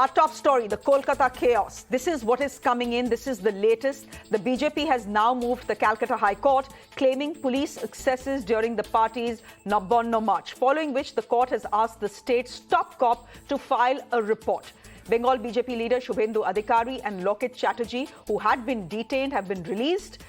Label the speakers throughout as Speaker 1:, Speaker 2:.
Speaker 1: Our top story, the Kolkata chaos. This is what is coming in. This is the latest. The BJP has now moved the Calcutta High Court, claiming police excesses during the party's Nabanna March, following which the court has asked the state's top cop to file a report. Bengal BJP leader Shubhendu Adhikari and Lokit Chatterjee, who had been detained, have been released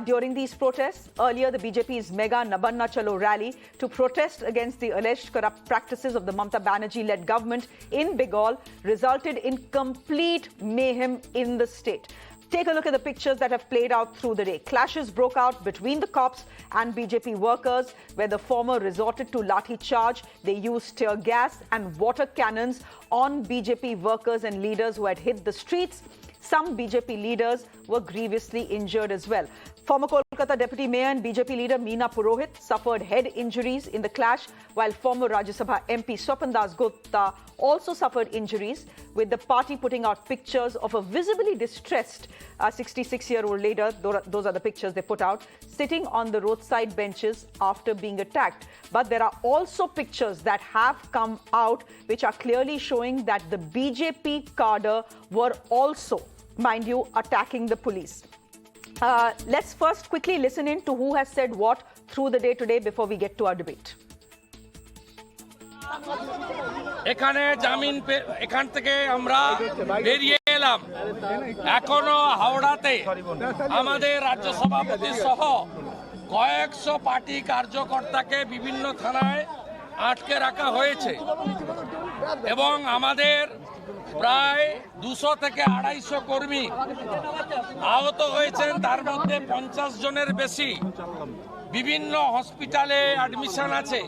Speaker 1: during these protests. Earlier, the BJP's mega Nabanna Chalo rally to protest against the alleged corrupt practices of the Mamata Banerjee-led government in Bengal resulted in complete mayhem in the state. Take a look at the pictures that have played out through the day. Clashes broke out between the cops and BJP workers, where the former resorted to lathi charge. They used tear gas and water cannons on BJP workers and leaders who had hit the streets. Some BJP leaders were grievously injured as well. Former Kolkata Deputy Mayor and BJP leader Meena Purohit suffered head injuries in the clash, while former Rajya Sabha MP Sukanto Majumdar also suffered injuries, with the party putting out pictures of a visibly distressed 66-year-old leader, those are the pictures they put out, sitting on the roadside benches after being attacked. But there are also pictures that have come out which are clearly showing that the BJP cadre were also, mind you, attacking the police. Let's first quickly listen in to who has said what through the day today before we get to our debate.
Speaker 2: এখানে জামিন এখান থেকে আমরা বেরিয়ে এলাম এখনো হাওড়াতে আমাদের রাজ্য সভাপতি সহ কয়েকশো পার্টি কার্যকর্তাকে বিভিন্ন থানায় আটকে রাখা হয়েছে এবং আমাদের প্রায় 200 থেকে 250 কর্মী আহত হয়েছেন, তার মধ্যে 50 জনের বেশি বিভিন্ন হসপিটালে অ্যাডমিশন আছে।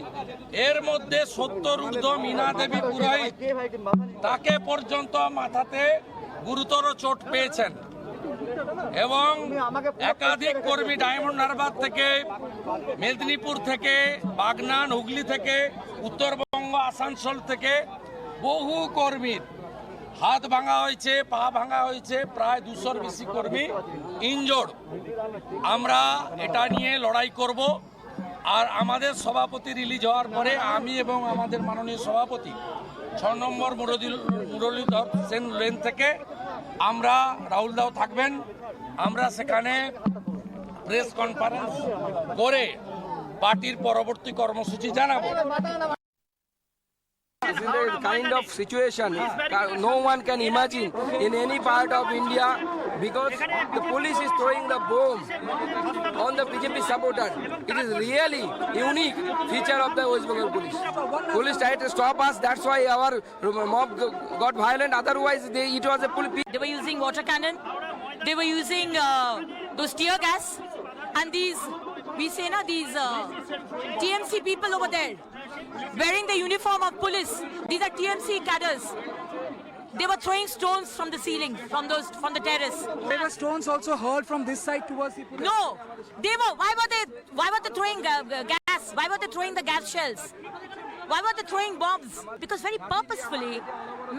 Speaker 2: এর মধ্যে 70 ঊর্ধ্ব মীনা দেবী পুরোহিত তাকে পর্যন্ত মাথাতে গুরুতর চোট পেয়েছেন এবং একাধিক কর্মী ডায়মন্ড হারবার থেকে, মেদিনীপুর থেকে, বাগনান, হুগলি থেকে, উত্তরবঙ্গ আসানসোল থেকে বহু কর্মীর হাত ভাঙা হয়েছে, পা ভাঙা হয়েছে, প্রায় 200-র বেশি কর্মী ইনজোর্ড। আমরা এটা নিয়ে লড়াই করব। আর আমাদের সভাপতি রিলিজ হওয়ার পরে আমি এবং আমাদের মাননীয় সভাপতি 6 নম্বর মুরলীধর সেন লেন থেকে আমরা, রাহুল দাও থাকবেন, আমরা সেখানে প্রেস কনফারেন্স করে পার্টির পরবর্তী কর্মসূচি জানাবো।
Speaker 3: This is the kind of situation no one can imagine in any part of India, because the police is throwing the bomb on the BJP supporter. It is really unique feature of the West Bengal police. Police tried to stop us, that's why our mob got violent. Otherwise, it was a police.
Speaker 4: They were using water cannon, they were using those tear gas, and these, we say na, these TMC people over there, wearing the uniform of police. These are TMC cadres. They were throwing stones from the ceiling, from the terrace.
Speaker 5: There were stones also hurled from this side towards the police.
Speaker 4: No, they were. Why were they throwing gas? Why were they throwing the gas shells? Why were they throwing bombs? Because very purposefully,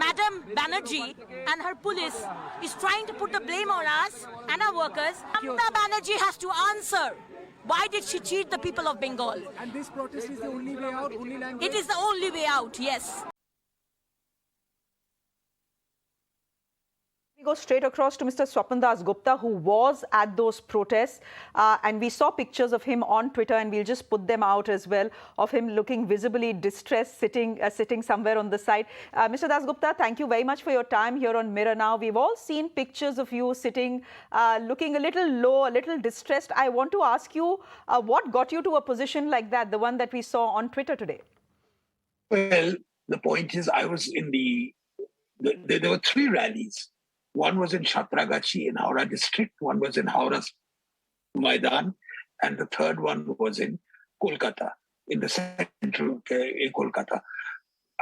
Speaker 4: Madam Banerjee and her police is trying to put the blame on us and our workers. Mamata Banerjee has to answer. Why did she cheat the people of Bengal?
Speaker 5: And this protest is the only way out, only language?
Speaker 4: It is the only way out, yes.
Speaker 1: We go straight across to Mr. Swapan Gupta, who was at those protests, and we saw pictures of him on Twitter, and we'll just put them out as well, of him looking visibly distressed, sitting somewhere on the side. Mr. Das Gupta, thank you very much for your time here on Mirror Now. We've all seen pictures of you sitting, looking a little low, a little distressed. I want to ask you, what got you to a position like that, the one that we saw on Twitter today?
Speaker 6: Well, the point is, I was in there were 3 rallies. One was in Shatragachi in Howrah district, one was in Howrah Maidan, and the third one was in Kolkata, in the central Kolkata.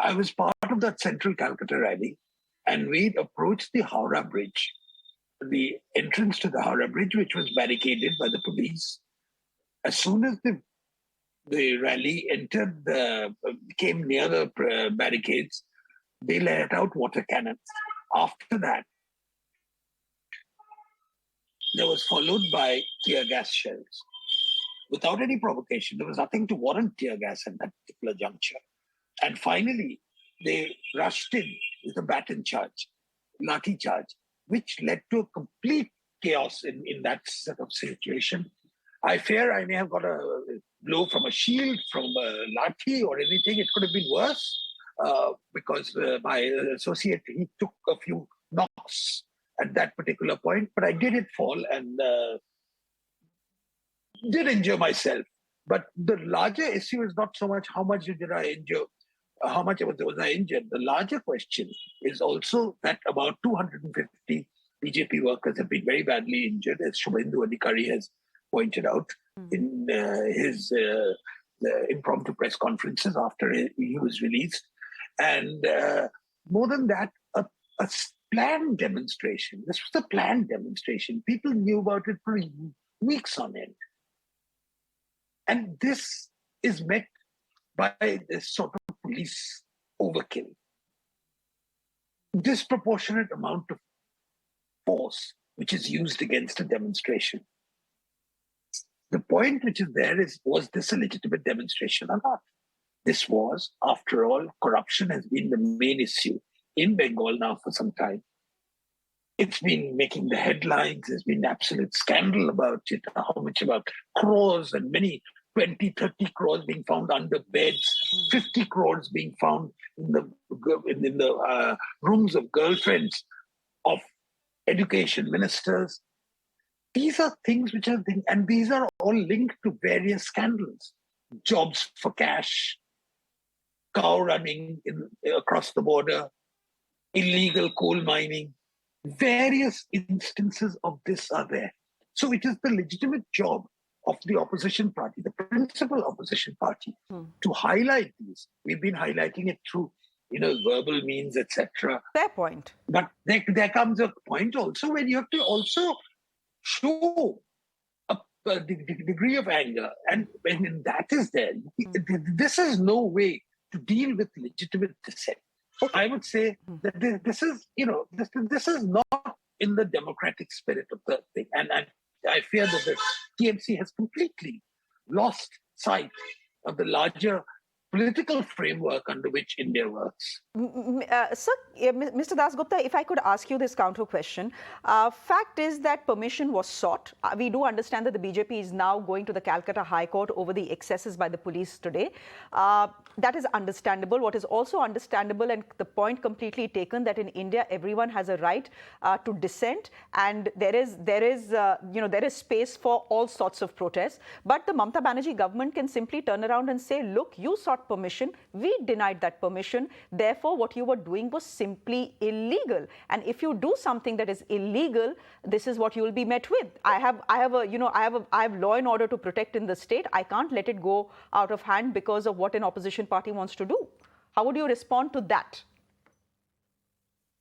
Speaker 6: I was part of that central Calcutta rally, and we approached the Howrah Bridge, the entrance to the Howrah Bridge, which was barricaded by the police. As soon as the rally came near the barricades, they let out water cannons. After that, there was followed by tear gas shells. Without any provocation, there was nothing to warrant tear gas at that particular juncture. And finally, they rushed in with a baton charge, lathi charge, which led to a complete chaos in that sort of situation. I fear I may have got a blow from a shield, from a lathi or anything. It could have been worse because my associate, he took a few knocks at that particular point, but I did it fall and did injure myself. But the larger issue is not so much how much did I injure, how much was I injured. The larger question is also that about 250 BJP workers have been very badly injured, as Shubhendu Adhikari has pointed out in his impromptu press conferences after he was released. And more than that, a planned demonstration. This was a planned demonstration. People knew about it for weeks on end. And this is met by this sort of police overkill. Disproportionate amount of force which is used against a demonstration. The point which is there is, was this a legitimate demonstration or not? This was, after all, corruption has been the main issue in Bengal now for some time. It's been making the headlines. There's been absolute scandal about it. How much about crores and many 20, 30 crores being found under beds, 50 crores being found in the rooms of girlfriends of education ministers. These are things which are, and these are all linked to various scandals. Jobs for cash, cow running across the border, illegal coal mining. Various instances of this are there. So it is the legitimate job of the opposition party, the principal opposition party, to highlight these. We've been highlighting it through, verbal means, etc.
Speaker 1: Fair point.
Speaker 6: But there comes a point also when you have to also show a degree of anger, and when that is there, this is no way to deal with legitimate dissent. Okay. I would say that this is, this is not in the democratic spirit of the thing, and I fear that the TMC has completely lost sight of the larger political framework under which India works.
Speaker 1: Sir, Mr. Dasgupta, if I could ask you this counter question. Fact is that permission was sought. We do understand that the BJP is now going to the Calcutta High Court over the excesses by the police today. That is understandable. What is also understandable, and the point completely taken, that in India everyone has a right to dissent, and there is space for all sorts of protests. But the Mamata Banerjee government can simply turn around and say, look, you sought permission, we denied that permission, therefore what you were doing was simply illegal. And if you do something that is illegal, this is what you will be met with. I have law and order to protect in the state. I can't let it go out of hand because of what an opposition party wants to do. How would you respond to that?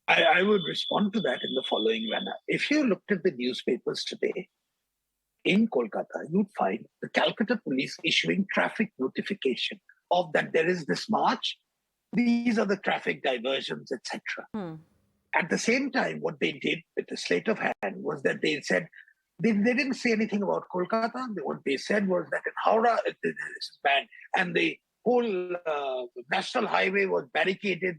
Speaker 6: I would respond to that in the following manner. If you looked at the newspapers today, in Kolkata, you'd find the Calcutta police issuing traffic notification of that there is this march, these are the traffic diversions, etc. At the same time, what they did with the sleight of hand was that they said, they didn't say anything about Kolkata. What they said was that in Howrah, this is banned, and the whole national highway was barricaded,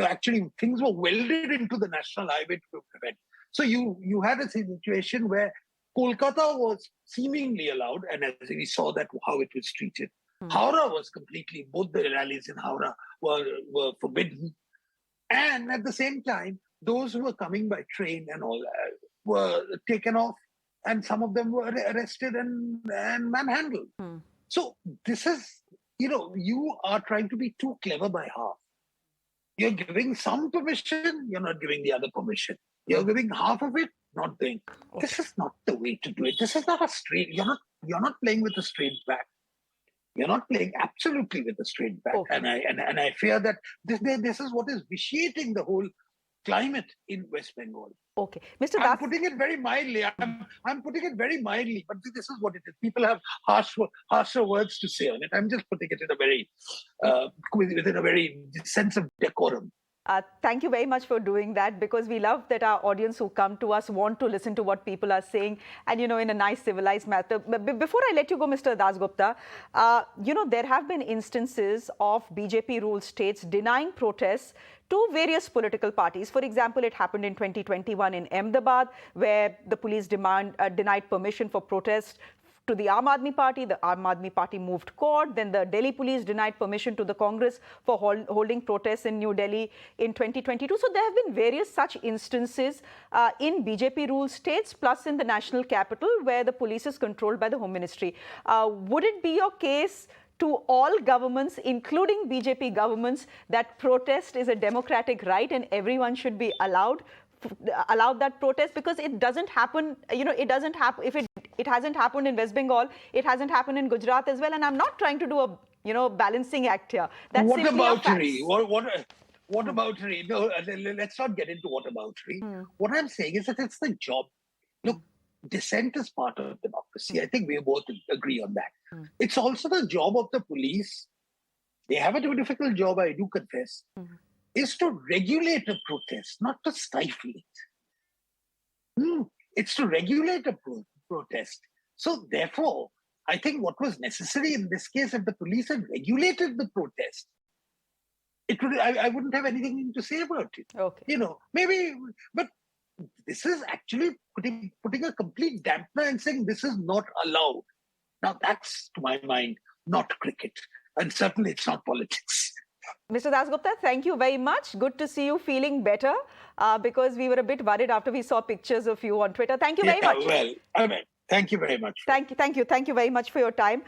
Speaker 6: actually things were welded into the national highway to prevent. So you had a situation where Kolkata was seemingly allowed, and as we saw that how it was treated. Howrah was completely, both the rallies in Howrah were forbidden. And at the same time, those who were coming by train and all were taken off, and some of them were arrested and manhandled. So this is, you are trying to be too clever by half. You're giving some permission, you're not giving the other permission. You're giving half of it, not doing. Okay. This is not the way to do it. This is not a straight. You're not playing with a straight back. You're not playing absolutely with a straight back. Okay. And I fear that this is what is vitiating the whole climate in West Bengal.
Speaker 1: Okay, Mr.
Speaker 6: I'm putting it very mildly. I'm putting it very mildly, but this is what it is. People have harsher words to say on it. I'm just putting it in a very within a very sense of decorum.
Speaker 1: Thank you very much for doing that, because we love that our audience who come to us want to listen to what people are saying, and, in a nice civilized manner. But before I let you go, Mr. Dasgupta, there have been instances of BJP ruled states denying protests to various political parties. For example, it happened in 2021 in Ahmedabad, where the police denied permission for protest to the Aam Aadmi Party. The Aam Aadmi Party moved court. Then the Delhi police denied permission to the Congress for holding protests in New Delhi in 2022. So there have been various such instances in BJP-ruled states, plus in the national capital, where the police is controlled by the Home Ministry. Would it be your case to all governments, including BJP governments, that protest is a democratic right and everyone should be allowed that protest? Because it doesn't happen, it doesn't happen. If it hasn't happened in West Bengal, it hasn't happened in Gujarat as well. And I'm not trying to do a balancing act here. That's
Speaker 6: Whataboutery. Whataboutery. No, let's not get into whataboutery. What I'm saying is that it's the job. Look, dissent is part of democracy. I think we both agree on that. It's also the job of the police. They have a difficult job, I do confess. Is to regulate a protest, not to stifle it. It's to regulate a protest. So therefore, I think what was necessary in this case, if the police had regulated the protest, I wouldn't have anything to say about it.
Speaker 1: Okay.
Speaker 6: Maybe, but this is actually putting a complete dampener and saying this is not allowed. Now that's, to my mind, not cricket. And certainly it's not politics.
Speaker 1: Mr. Dasgupta, thank you very much. Good to see you feeling better, because we were a bit worried after we saw pictures of you on Twitter. Thank you very much.
Speaker 6: Well, thank you very much.
Speaker 1: Thank you very much for your time.